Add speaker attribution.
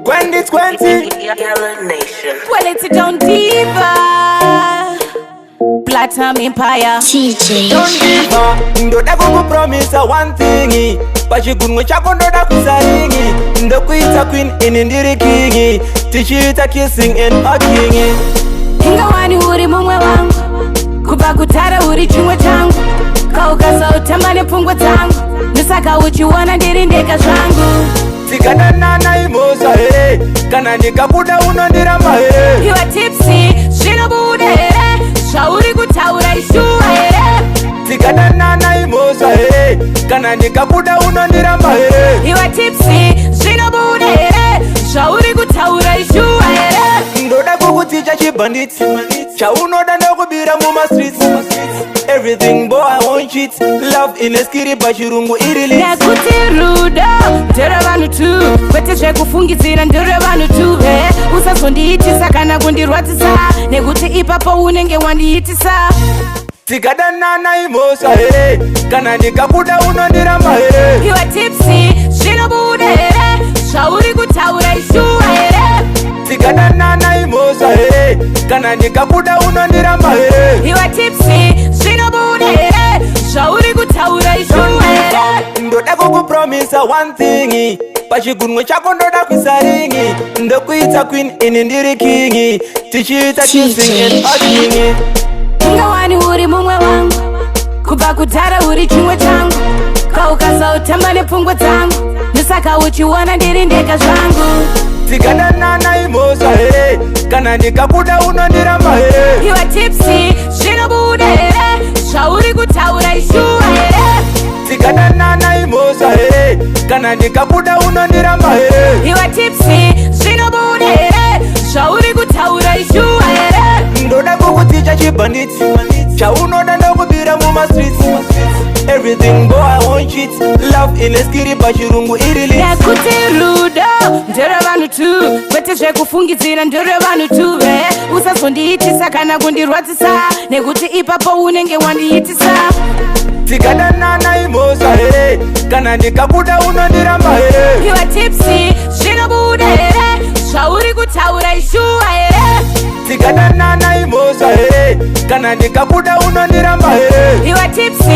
Speaker 1: When it's 20
Speaker 2: Well, it's a Don Diva Platinum Empire
Speaker 3: TJ
Speaker 1: Don't give up. Ndoda kuku promise one thing. Pachigunwe chako ndoda kusaringi. Ndokuita queen inindiri kingi. Tichita kissing and hugging.
Speaker 2: Ingawani uri mumwe wangu Kuba kutara uri chumwe changu Kaukasa utambane pungwa tangu Nisaka uchiwana ndiri ndeka zvangu
Speaker 1: Tikadanana imosa hey. Kana nikakuda unondiramba hey.
Speaker 2: You are tipsy, shinobude hey. Shauri kutaura ishua hey.
Speaker 1: Tikadanana imosa hey. Kana nikakuda unondiramba hey.
Speaker 2: You are tipsy, shinobude hey. Shauri kutaura ishua hey.
Speaker 1: Ndoda kukuticha chibanditi Chaunoda ndakubira muma streets Everything boy I want it Love ineskiri pachirungu irili
Speaker 2: Nekuti rudo, ndere vanhu tu Kwete zvekufungitsira ndere vanhu tu Usazondiitisa kana kundirwadzisa Nekuti ipapo unenge wandiitisa
Speaker 1: Tikadanana imosa hey. Kana nikakuda unondiramba hey.
Speaker 2: You are tipsy, zvinobude here Zvauri kutaura ishua here
Speaker 1: Tikadanana imosa hey. Kana nikakuda unondiramba hey.
Speaker 2: You are tipsy, zvinobude here Zvauri kutaura ishua here
Speaker 1: Ndoda kukupromise one thing. Pachigunwe chako ndoda kusaringi. Ndokuita queen inindiri kingi. Tichita kissing and hugging.
Speaker 2: Ingawani uri mumwe wangu Kubva kudhara uri chimwe changu Kaukasa utamba nepfungwa dzangu Nisaka uchiwana ndiri ndeka zvangu
Speaker 1: Tikadanana imosa hey. Kana nikakuda unondiramba hey.
Speaker 2: You are tipsy, zvinobude here Zvauri kutaura ishua here
Speaker 1: Tikadanana imosa hey. Kana nikakuda unondiramba hey.
Speaker 2: You are tipsy, zvinobude here Zvauri kutaura ishua here
Speaker 1: Ndoda kukuticha chibanditi Chaunoda ndakubira muma streets Everything boy I want it Love ineskiri pachirungu irili
Speaker 2: Nekuti rudo, ndere vanhu tu Kwete zvekufungitsira ndere vanhu tu Usazondiitisa kana kundirwadzisa Nekuti ipapo unenge wandiitisa
Speaker 1: Tikadanana imosa hey. Kana nikakuda unondiramba hey.
Speaker 2: You are tipsy, zvinobude here Zvauri kutaura ishua here
Speaker 1: Tikadanana imosa hey. Kana nikakuda unondiramba hey.
Speaker 2: You are tipsy,